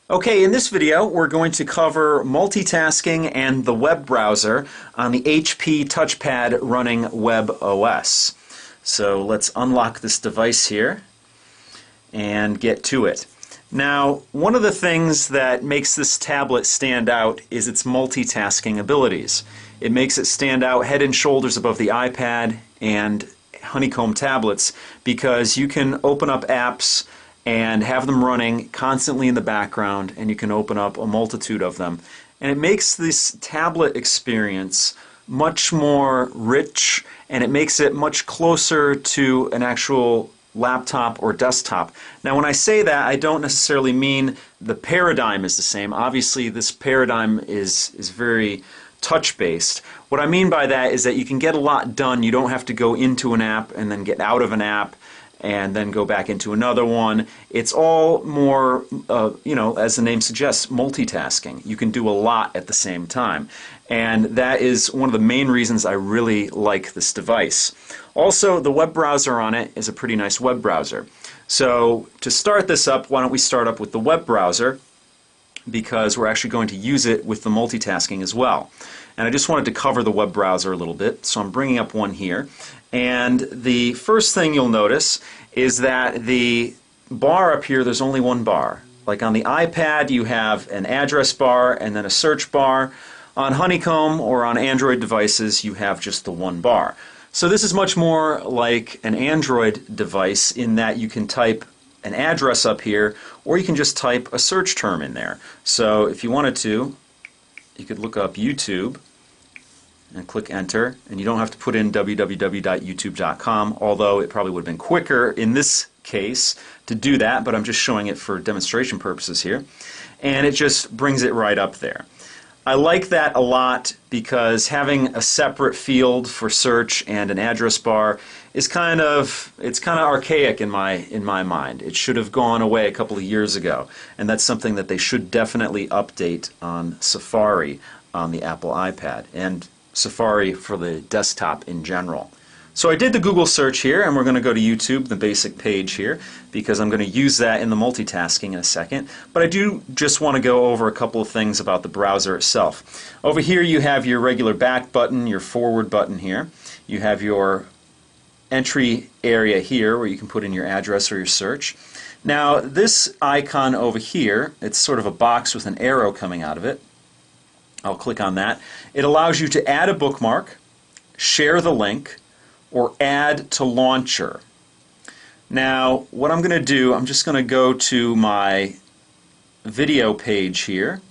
Okay, in this video we're going to cover multitasking and the web browser on the HP TouchPad running WebOS. So let's unlock this device here and get to it. Now, one of the things that makes this tablet stand out is its multitasking abilities. It makes it stand out head and shoulders above the iPad and Honeycomb tablets because you can open up apps and have them running constantly in the background, and you can open up a multitude of them. And it makes this tablet experience much more rich, and it makes it much closer to an actual laptop or desktop. Now, when I say that, I don't necessarily mean the paradigm is the same. Obviously, this paradigm is very touch-based. What I mean by that is that you can get a lot done. You don't have to go into an app and then get out of an app and then go back into another one. It's all more, as the name suggests, multitasking. You can do a lot at the same time. And that is one of the main reasons I really like this device. Also, the web browser on it is a pretty nice web browser. So to start this up, why don't we start up with the web browser, because we're actually going to use it with the multitasking as well. And I just wanted to cover the web browser a little bit, so I'm bringing up one here. And the first thing you'll notice is that the bar up here, there's only one bar. Like on the iPad, you have an address bar and then a search bar. On Honeycomb or on Android devices, you have just the one bar. So this is much more like an Android device in that you can type an address up here, or you can just type a search term in there. So if you wanted to, you could look up YouTube and click enter, and you don't have to put in www.youtube.com, although it probably would have been quicker in this case to do that, but I'm just showing it for demonstration purposes here. And it just brings it right up there. I like that a lot because having a separate field for search and an address bar is kind of archaic in my mind. It should have gone away a couple of years ago, and that's something that they should definitely update on Safari on the Apple iPad and Safari for the desktop in general. So I did the Google search here, and we're going to go to YouTube, the basic page here, because I'm going to use that in the multitasking in a second. But I do just want to go over a couple of things about the browser itself. Over here you have your regular back button, your forward button here. You have your entry area here where you can put in your address or your search. Now this icon over here, it's sort of a box with an arrow coming out of it. I'll click on that. It allows you to add a bookmark, share the link, or add to launcher. Now, what I'm going to do, I'm just going to go to my video page here,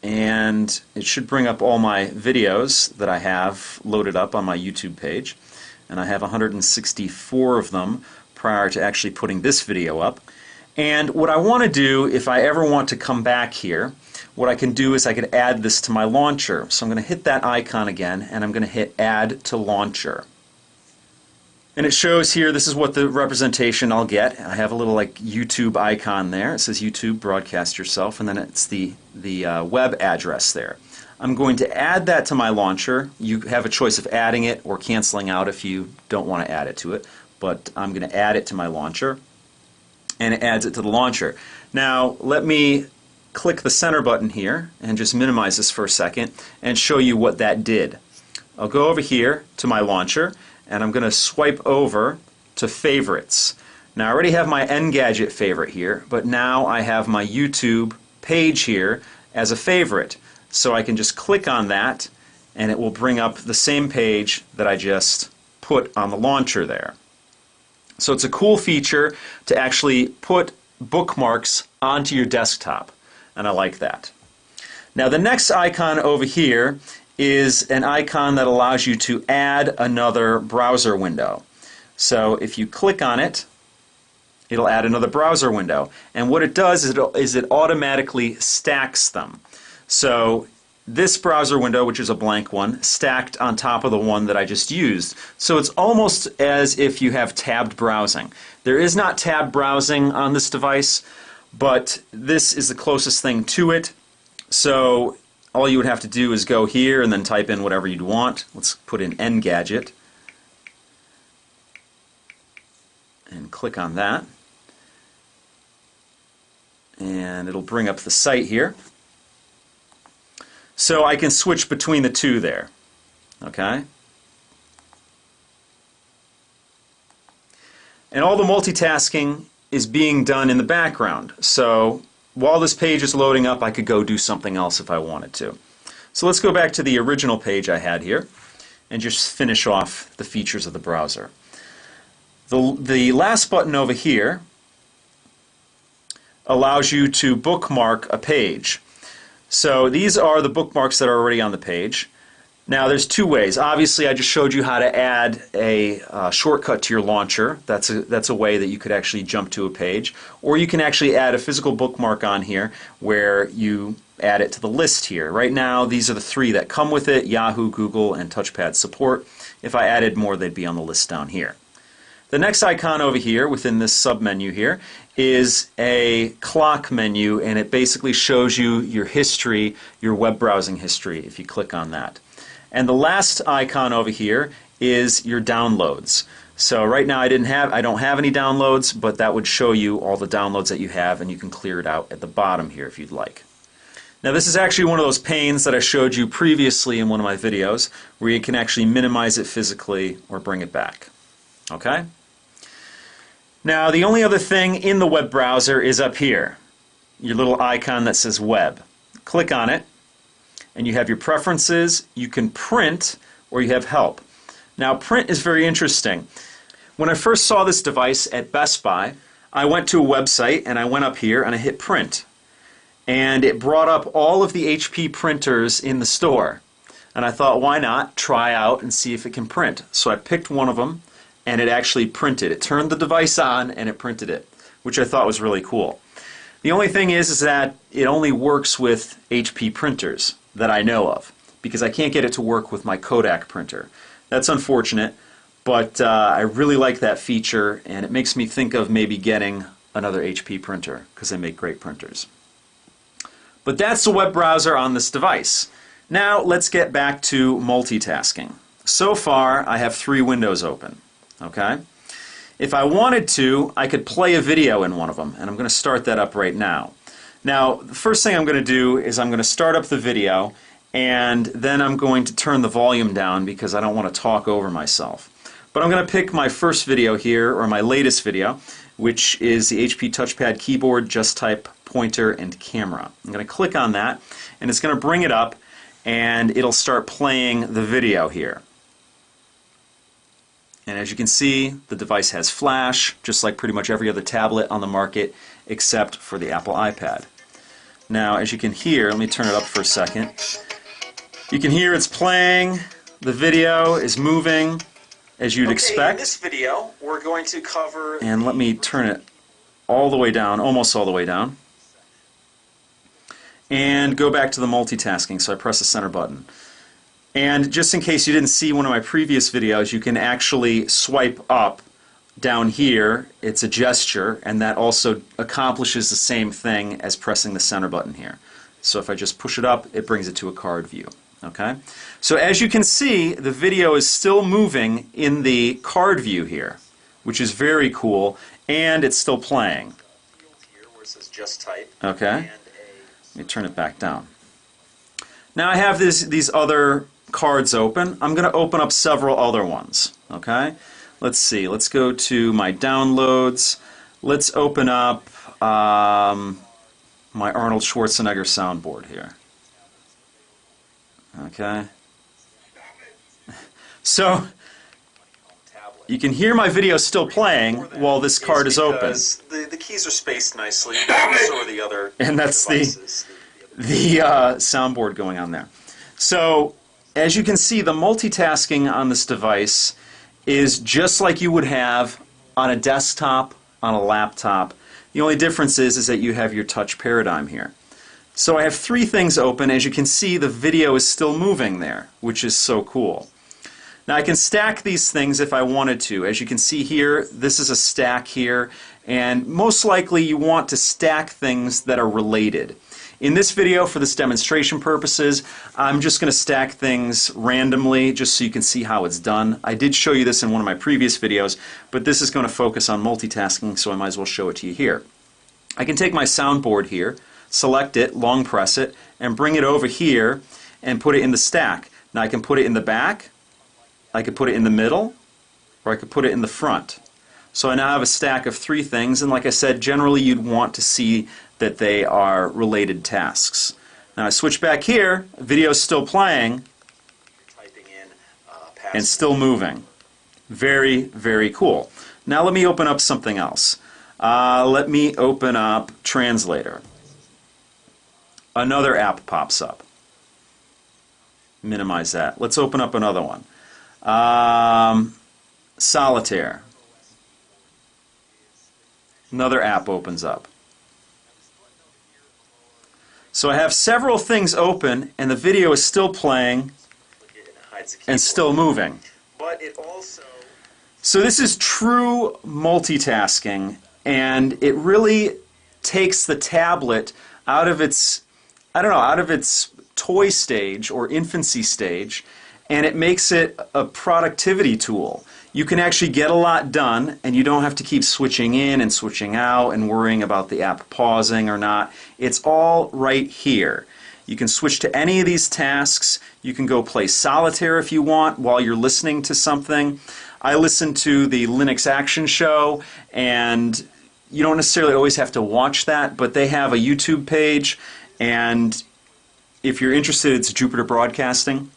and it should bring up all my videos that I have loaded up on my YouTube page, and I have 164 of them prior to actually putting this video up. And what I want to do, if I ever want to come back here, what I can do is I could add this to my launcher. So I'm going to hit that icon again, and I'm going to hit Add to Launcher. And it shows here, this is what the representation I'll get. I have a little like YouTube icon there. It says YouTube, broadcast yourself, and then it's the web address there. I'm going to add that to my launcher. You have a choice of adding it or canceling out if you don't want to add it to it. But I'm going to add it to my launcher, and it adds it to the launcher. Now, let me click the center button here and just minimize this for a second and show you what that did. I'll go over here to my launcher, and I'm going to swipe over to favorites. Now I already have my Engadget favorite here, but now I have my YouTube page here as a favorite. So I can just click on that, and it will bring up the same page that I just put on the launcher there. So it's a cool feature to actually put bookmarks onto your desktop, and I like that. Now the next icon over here is an icon that allows you to add another browser window. So if you click on it, it'll add another browser window. And what it does is it automatically stacks them. So this browser window, which is a blank one, stacked on top of the one that I just used. So it's almost as if you have tabbed browsing. There is not tabbed browsing on this device, but this is the closest thing to it. So all you would have to do is go here and then type in whatever you'd want. Let's put in Engadget and click on that. and it'll bring up the site here. So I can switch between the two there. Okay? And all the multitasking is being done in the background. So while this page is loading up, I could go do something else if I wanted to. So let's go back to the original page I had here and just finish off the features of the browser. The last button over here allows you to bookmark a page. So these are the bookmarks that are already on the page. Now there's two ways. Obviously I just showed you how to add a shortcut to your launcher. That's a way that you could actually jump to a page. Or you can actually add a physical bookmark on here where you add it to the list here. Right now these are the three that come with it: Yahoo, Google, and TouchPad support. If I added more, they'd be on the list down here. The next icon over here within this sub-menu here is a clock menu, and it basically shows you your history, your web browsing history, if you click on that. And the last icon over here is your downloads. So right now I don't have any downloads, but that would show you all the downloads that you have, and you can clear it out at the bottom here if you'd like. Now this is actually one of those panes that I showed you previously in one of my videos where you can actually minimize it physically or bring it back. Okay? Now the only other thing in the web browser is up here, your little icon that says web. Click on it and you have your preferences. You can print or you have help. Now print is very interesting. When I first saw this device at Best Buy, I went to a website and I went up here and I hit print. And it brought up all of the HP printers in the store. And I thought, why not try out and see if it can print? So I picked one of them and it actually printed. It turned the device on and it printed it, which I thought was really cool. The only thing is that it only works with HP printers that I know of, because I can't get it to work with my Kodak printer. That's unfortunate, but I really like that feature, and it makes me think of maybe getting another HP printer because they make great printers. But that's the web browser on this device. Now let's get back to multitasking. So far I have 3 windows open. Okay? If I wanted to, I could play a video in one of them, and I'm going to start that up right now. Now, the first thing I'm going to do is I'm going to start up the video, and then I'm going to turn the volume down because I don't want to talk over myself. But I'm going to pick my first video here, or my latest video, which is the HP TouchPad keyboard, just type, pointer, and camera. I'm going to click on that, and it's going to bring it up, and it'll start playing the video here. And as you can see, the device has flash, just like pretty much every other tablet on the market, except for the Apple iPad. Now, as you can hear, let me turn it up for a second. You can hear it's playing, the video is moving, as you'd expect. In this video, we're going to cover... And let me turn it all the way down, almost all the way down. And go back to the multitasking, so I press the center button. And just in case you didn't see one of my previous videos, you can actually swipe up down here. It's a gesture, and that also accomplishes the same thing as pressing the center button here. So if I just push it up, it brings it to a card view. Okay? So as you can see, the video is still moving in the card view here, which is very cool, and it's still playing. Okay? Let me turn it back down. Now I have these other cards open. I'm going to open up several other ones. Okay? Let's see. Let's go to my downloads. Let's open up my Arnold Schwarzenegger soundboard here. Okay? So you can hear my video still playing while this card is open. The keys are spaced nicely. So are the other and that's devices. the soundboard going on there. So as you can see, the multitasking on this device is just like you would have on a desktop, on a laptop. The only difference is that you have your touch paradigm here. So I have 3 things open. As you can see, the video is still moving there, which is so cool. Now I can stack these things if I wanted to. As you can see here, this is a stack here, and most likely you want to stack things that are related. In this video, for this demonstration purposes, I'm just going to stack things randomly just so you can see how it's done. I did show you this in one of my previous videos, but this is going to focus on multitasking, so I might as well show it to you here. I can take my soundboard here, select it, long press it, and bring it over here and put it in the stack. Now I can put it in the back, I could put it in the middle, or I could put it in the front. So I now have a stack of 3 things, and like I said, generally you'd want to see that they are related tasks. Now I switch back here, video's still playing, and still moving. Very, very cool. Now let me open up something else. Let me open up Translator. Another app pops up. Minimize that. Let's open up another one. Solitaire. Another app opens up. So I have several things open, and the video is still playing and still moving. But it also... So this is true multitasking, and it really takes the tablet out of its, out of its toy stage or infancy stage, and it makes it a productivity tool. You can actually get a lot done, and you don't have to keep switching in and switching out and worrying about the app pausing or not. It's all right here. You can switch to any of these tasks. You can go play solitaire if you want while you're listening to something. I listen to the Linux Action Show, and you don't necessarily always have to watch that, but they have a YouTube page, and if you're interested, it's Jupiter Broadcasting.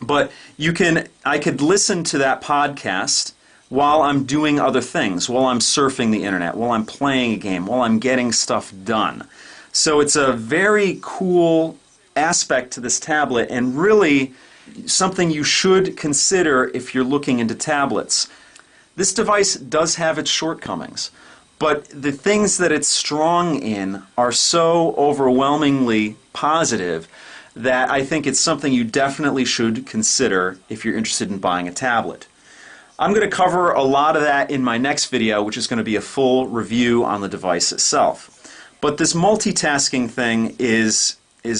But I could listen to that podcast while I'm doing other things, while I'm surfing the internet, while I'm playing a game, while I'm getting stuff done. So it's a very cool aspect to this tablet, and really something you should consider if you're looking into tablets. This device does have its shortcomings, but the things that it's strong in are so overwhelmingly positive that I think it's something you definitely should consider if you're interested in buying a tablet. I'm going to cover a lot of that in my next video, which is going to be a full review on the device itself. But this multitasking thing is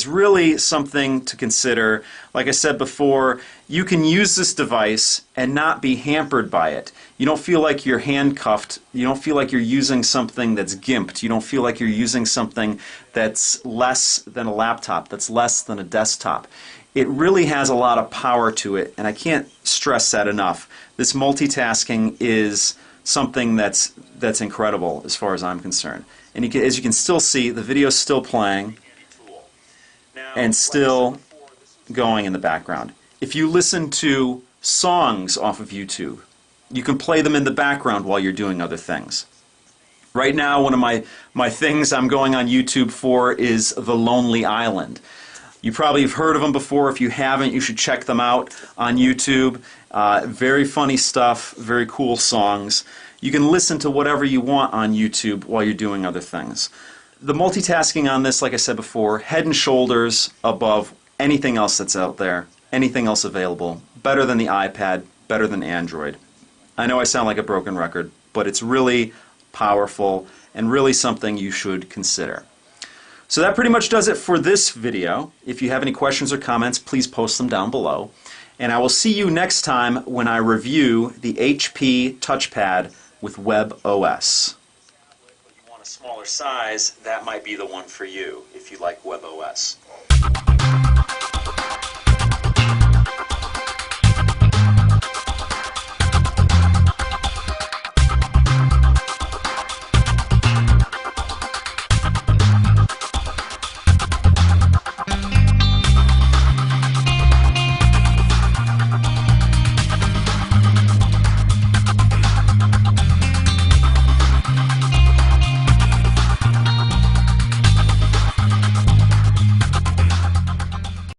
really something to consider. Like I said before, you can use this device and not be hampered by it. You don't feel like you're handcuffed. You don't feel like you're using something that's gimped. You don't feel like you're using something that's less than a laptop, that's less than a desktop. It really has a lot of power to it, and I can't stress that enough. This multitasking is something that's incredible as far as I'm concerned. And as you can still see, the video is still playing and still going in the background. If you listen to songs off of YouTube, you can play them in the background while you're doing other things. Right now, one of my things I'm going on YouTube for is The Lonely Island. You probably have heard of them before. If you haven't, you should check them out on YouTube. Very funny stuff, very cool songs. You can listen to whatever you want on YouTube while you're doing other things. The multitasking on this, like I said before, head and shoulders above anything else that's out there, anything else available. Better than the iPad, better than Android. I know I sound like a broken record, but it's really powerful and really something you should consider. So that pretty much does it for this video. If you have any questions or comments, please post them down below. And I will see you next time when I review the HP TouchPad with WebOS. If you want a smaller size, that might be the one for you if you like WebOS.